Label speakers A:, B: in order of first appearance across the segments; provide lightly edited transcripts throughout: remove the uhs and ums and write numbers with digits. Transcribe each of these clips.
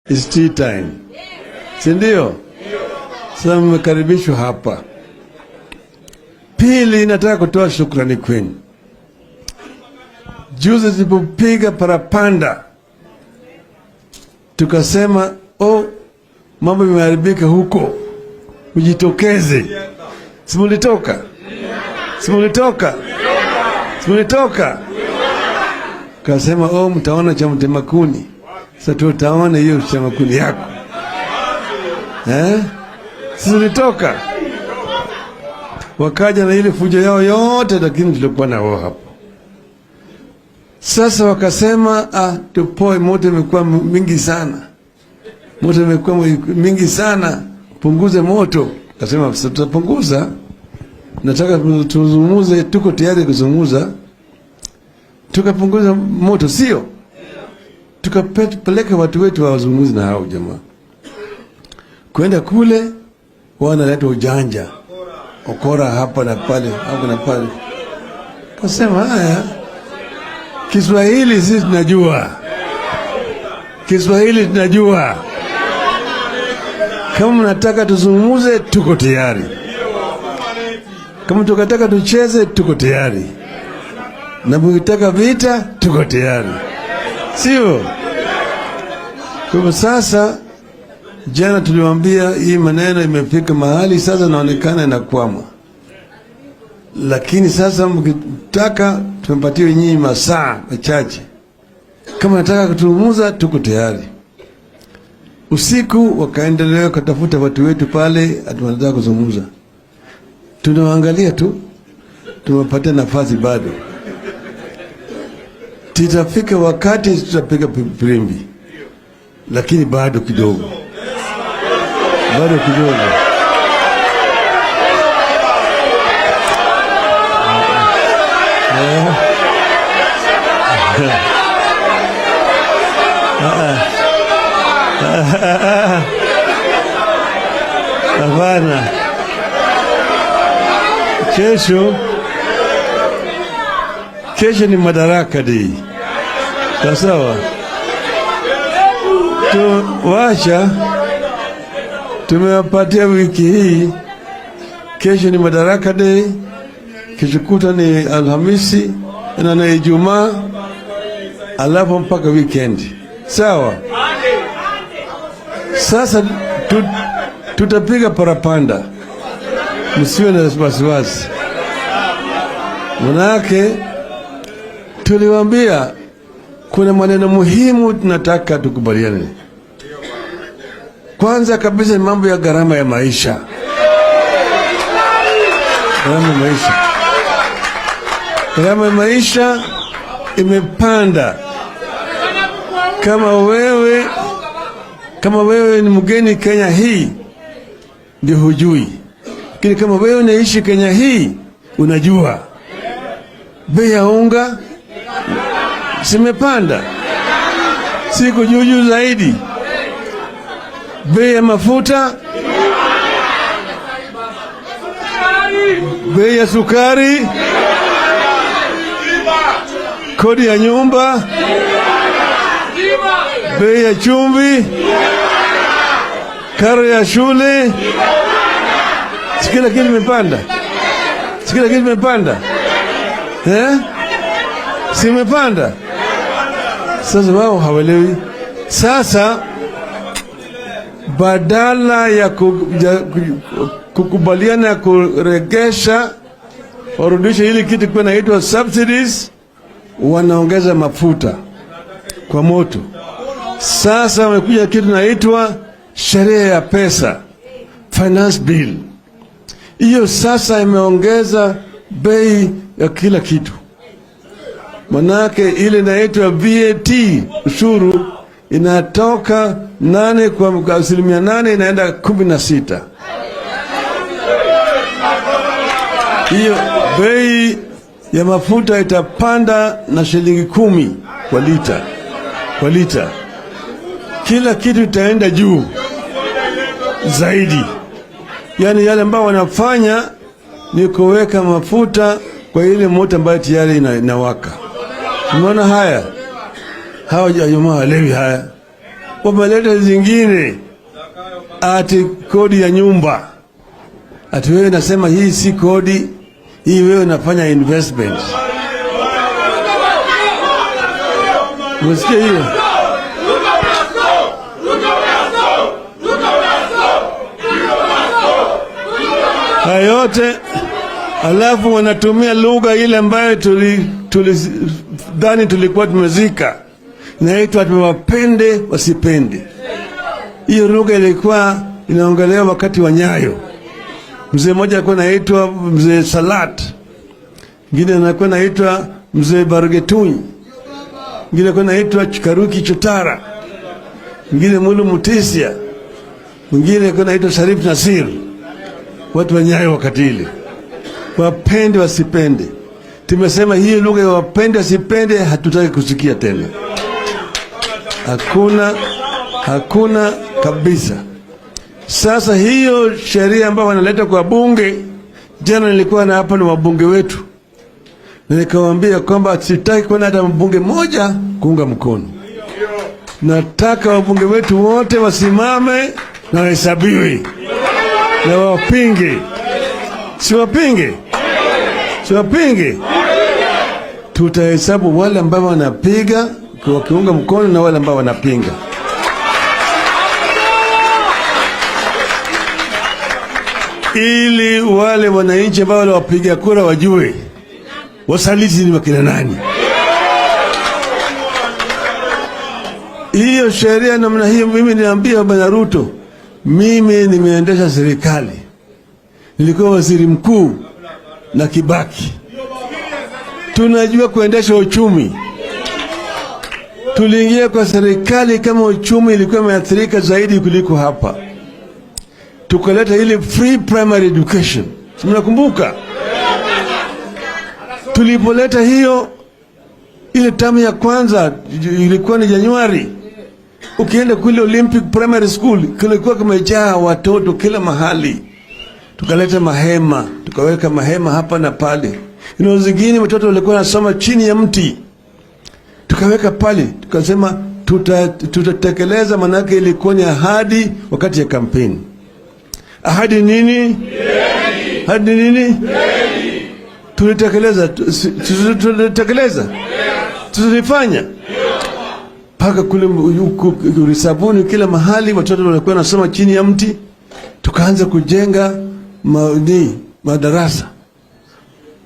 A: It's tea time. Sindio? Sasa mmekaribishwa hapa. Pili, nataka kutoa shukrani kwenu. Juzi tulipopiga parapanda, tukasema mambo yameharibika huko, ujitokeze. Simulitoka? Kasema mtaona cha mtema kuni. Sasa tutaona hiyo cha makuni yako. Simulitoka? Wakaja na ile fujo yao yote, lakini tulikuwa na wao hapo. Sasa wakasema tupoe, moto imekuwa mingi sana. Punguze moto. Kasema tutapunguza. Nataka tuzungumze, tuko tayari kuzungumza. Tukapunguza moto, sio? Tukapeleka watu wetu wazungumze na hao jamaa. Kwenda kule wanaleta ujanja. Okora hapa na pale, hapo na pale. Kasema Kiswahili sisi tunajua. Kama mnataka tuzungumuze, tuko tayari. Kama tukataka tucheze, tuko tayari. Na mkitaka vita, tuko tayari. Sio? Kwa sasa jana tuliwaambia hii maneno imefika mahali sasa naonekana inakwama. Lakini sasa mkitaka tumepatia nyinyi masaa machache. Kama nataka kutumuza, tuko tayari. Usiku wakaendelea kutafuta watu wetu pale, tunataka kuzungumza. Tunaangalia tu, tumepatia nafasi bado. Tutafika wakati tutapiga filimbi. Lakini bado kidogo. Hapana. Kesho ni Madaraka Day. Sawa. Tumewapatia wiki hii. Kesho ni Madaraka Day. Kesho kuta ni Alhamisi na Ijumaa, alafu mpaka weekend. Sawa. Sasa tutapiga parapanda. Msiwe na wasiwasi. Manake tuliwaambia kuna maneno muhimu tunataka tukubaliane. Kwanza kabisa ni mambo ya gharama ya maisha. Gharama ya maisha imepanda. Kama wewe ni mgeni Kenya hii, ndio hujui. Lakini kama wewe unaishi Kenya hii, unajua. Bei ya unga zimepanda. Siku juu zaidi. Bei ya mafuta, bei ya sukari, kodi ya nyumba, bei ya chumvi, karo ya shule, kila kitu kimepanda. Simepanda. Sasa wao hawelewi. Sasa badala ya kukubaliana ya kuregesha warudisha hili kitu kwa inaitwa subsidies, wanaongeza mafuta kwa moto. Sasa wamekuja kitu inaitwa sheria ya pesa, finance bill. Hiyo sasa imeongeza bei ya kila kitu. Manake ile inaitwa VAT, ushuru, inatoka 8 kwa 8% inaenda 16. Hiyo bei ya mafuta itapanda na shilingi 10 kwa lita. Kila kitu itaenda juu zaidi. Yani yale ambao wanafanya ni kuweka mafuta kwa ile moto ambayo tayari inawaka. Umeona haya? Hawa jamaa walewi haya. wameleta zingine ati kodi ya nyumba, ati wewe nasema hii si kodi, hii wewe unafanya investment. Msikia hiyo? Hayote alafu wanatumia lugha ile ambayo tulidhani tulikuwa tumezika, inaitwa tuwapende wasipende. Hiyo lugha ilikuwa inaongelewa wakati wa Nyayo. Mzee mmoja alikuwa anaitwa Mzee Salat, mwingine alikuwa anaitwa Mzee Bargetuni, mwingine alikuwa anaitwa Karuki Chotara, mwingine Mulu Mutisia, mwingine alikuwa anaitwa Sharif Nasir. Watu wa Nyayo wakati ile, wapende wasipende. Tumesema hii lugha ya wapende wasipende hatutaki kusikia tena. Hakuna kabisa. Sasa hiyo sheria ambayo wanaleta kwa bunge, jana nilikuwa na hapa na wabunge wetu, na nikawaambia kwamba sitaki kuona hata mbunge moja kuunga mkono. Nataka wabunge wetu wote wasimame na wahesabiwe na wapinge. Siwapinge. Tutahesabu wale ambao wanapiga wakiunga mkono na wale ambao wanapinga. Ili wale wananchi ambao wale wapiga kura wajue wasaliti ni wakina nani. Hiyo sheria namna hiyo, mimi niambia Bwana Ruto, mimi nimeendesha serikali. Nilikuwa waziri mkuu na Kibaki. Tunajua kuendesha uchumi. Tuliingia kwa serikali kama uchumi ilikuwa imeathirika zaidi kuliko hapa. Tukaleta ile free primary education. Mnakumbuka? Tulipoleta hiyo, ile tamu ya kwanza ilikuwa ni Januari. Ukienda kule Olympic Primary School, kulikuwa kumejaa watoto kila mahali. Tukaleta mahema, tukaweka mahema hapa na pale. Zingine watoto walikuwa wanasoma chini ya mti, tukaweka pale. Tukasema tutatekeleza, manake ilikuwa ni ahadi wakati ya kampeni. Ahadi nini? Ahadi nini? Tulitekeleza. Tulifanya paka kule Urisabuni, kila mahali watoto walikuwa wanasoma chini ya mti. Tukaanza kujenga madarasa.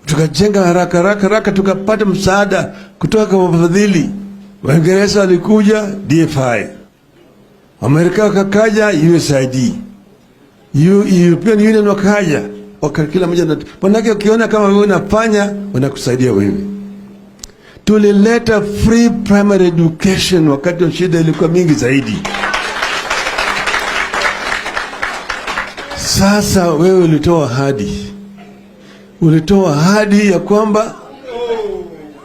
A: Tukajenga haraka, tukapata msaada kutoka kwa wafadhili. Waingereza walikuja, DFI. Amerika wakakaja, USAID. European Union wakaja, kila mmoja. Manake ukiona kama wewe unafanya, wanakusaidia wewe. Tulileta free primary education wakati wa shida ilikuwa mingi zaidi. Sasa wewe ulitoa ahadi ya kwamba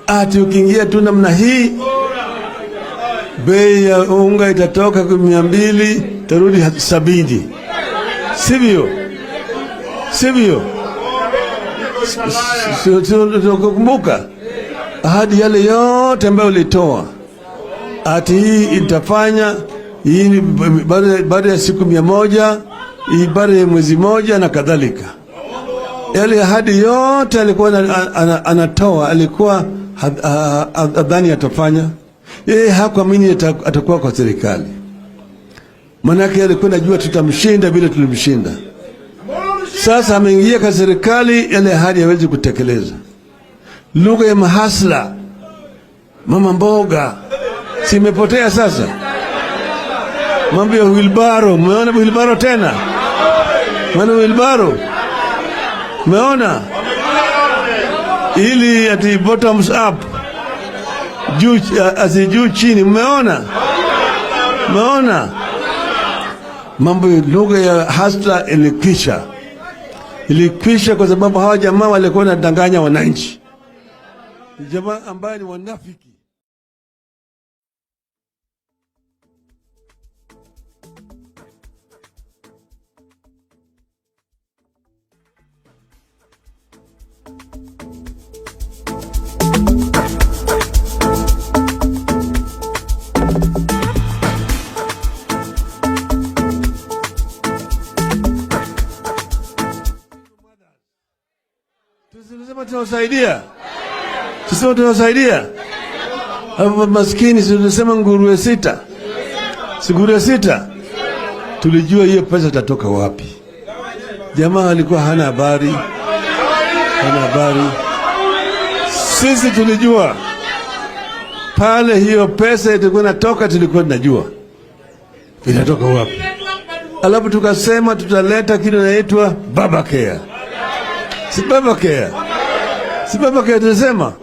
A: ati ukiingia tu namna hii bei ya unga itatoka kwa 200 tarudi 70. Sivyo? Kumbuka ahadi yale yote ambayo ulitoa, ati hii itafanya hii baada ya siku 100, hii baada ya mwezi moja na kadhalika. Yale ahadi yote alikuwa anatoa, alikuwa adhani atafanya. Yeye hakuamini atakuwa kwa serikali. Manake alikuwa anajua tutamshinda bila tulimshinda. Sasa ameingia kwa serikali, yale ahadi hawezi kutekeleza. Lugha ya mahasla, mama mboga, si imepotea sasa. Mambo ya wheelbarrow, umeona wheelbarrow tena? Maana wheelbarrow, umeona? Ili ati bottoms up, juu chini, umeona? Mambo ya lugha ya hasla ilikwisha kwa sababu hawa jamaa walikuwa wanadanganya wananchi. Jamaa ambaye ni wanafiki. tunawasaidia? Sisi tunawasaidia. Hapo maskini tunasema nguruwe 6. Si nguruwe 6. Tulijua hiyo pesa itatoka wapi. Jamaa alikuwa hana habari. Sisi tulijua pale hiyo pesa itakuwa inatoka, tulikuwa tunajua inatoka wapi. Alafu tukasema tutaleta kitu inaitwa Baba Care. Si Baba Care tunasema.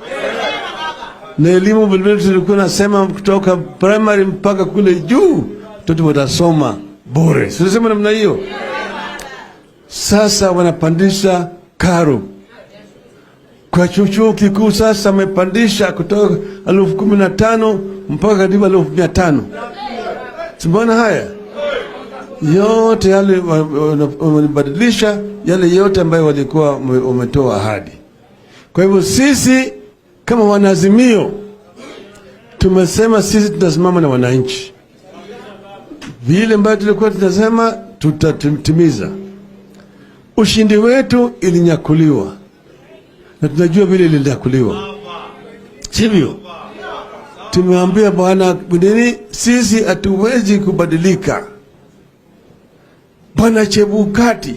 A: Na elimu vile tulikuwa nasema kutoka primary mpaka kule juu watoto watasoma bure. Tunasema namna hiyo. Sasa wanapandisha karo. Kwa chuo kikuu sasa wamepandisha kutoka 15,000 mpaka karibu 15,000. Tumeona haya yote yale wamebadilisha yale yote ambayo walikuwa wametoa ahadi. Kwa hivyo sisi kama Wanaazimio tumesema sisi tutasimama na wananchi. Vile ambayo tulikuwa tunasema tutatimiza. Ushindi wetu ilinyakuliwa. Na tunajua vile ilinyakuliwa. Sivyo? Tumeambia bwana nini, sisi hatuwezi kubadilika. Bwana Chebukati,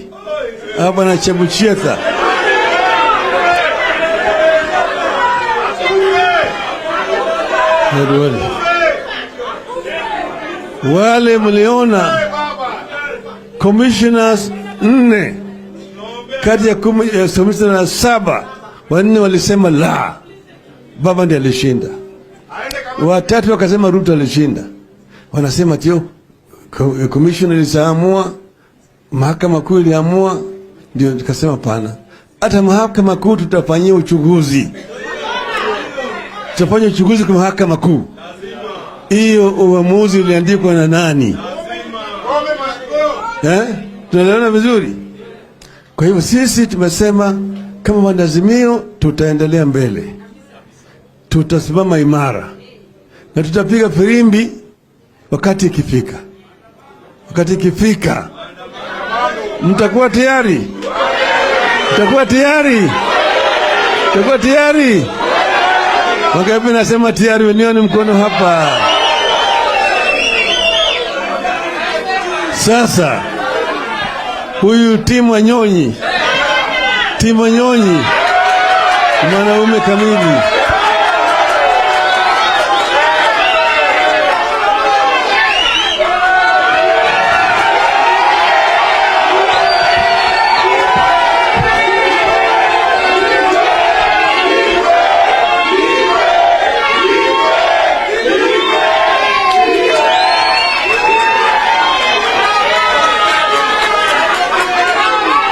A: bwana Chebucheka. Wale mliona commissioners 4 kati ya commissioners 7, 4 walisema la, baba ndiye alishinda. 3 wakasema Ruto alishinda. Wanasema tio commissioner iliamua, mahakama kuu iliamua, ndio tukasema pana. Hata mahakama kuu tutafanyia uchunguzi. Tutafanya uchunguzi kwa mahakama kuu. Hiyo uamuzi uliandikwa na nani? Tunaelewana vizuri? Kwa hivyo sisi tumesema kama Wanaazimio tutaendelea mbele. Tutasimama imara. Na tutapiga firimbi wakati ikifika. Wakati ikifika. Mtakuwa tayari? Mtakuwa tayari? Mtakuwa tayari? Wangapi nasema tayari? Wenione mkono hapa. Sasa huyu Tim Wanyonyi, mwanaume kamili.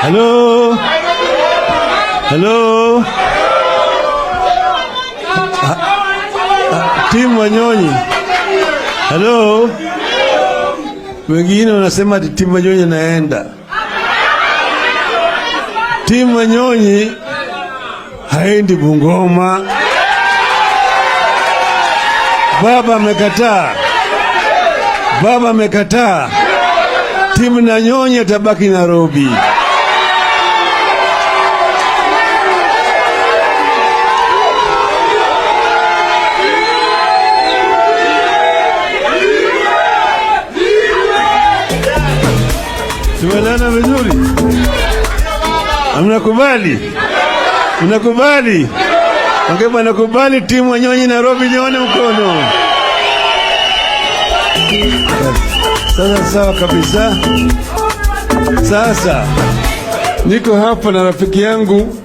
A: Hello. Tim Wanyonyi. Hello. Wengine wanasema Tim Wanyonyi naenda. Tim Wanyonyi haendi Bungoma. Baba amekataa. Tim Wanyonyi atabaki Nairobi. Tumelana vizuri? Mnakubali? Wangapi nakubali Tim Wanyonyi Nairobi, nione mkono. Sasa sawa kabisa. Sasa niko hapa na rafiki yangu,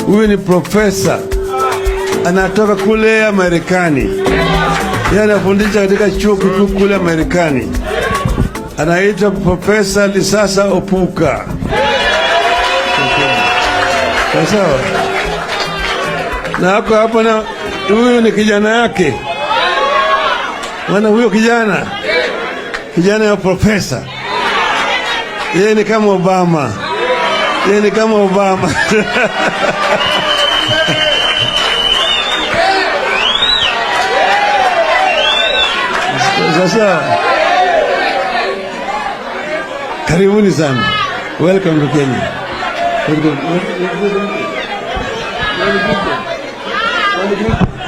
A: huyu ni profesa, anatoka kule Marekani. Yeye anafundisha katika chuo kikuu kule Marekani. Anaitwa Profesa Lisasa Opuka. Sawa. Na hapo na huyu ni kijana yake. Huyo kijana ya profesa. Yeye ni kama Obama. Sasa karibuni sana. Welcome to Kenya. Wani Grito.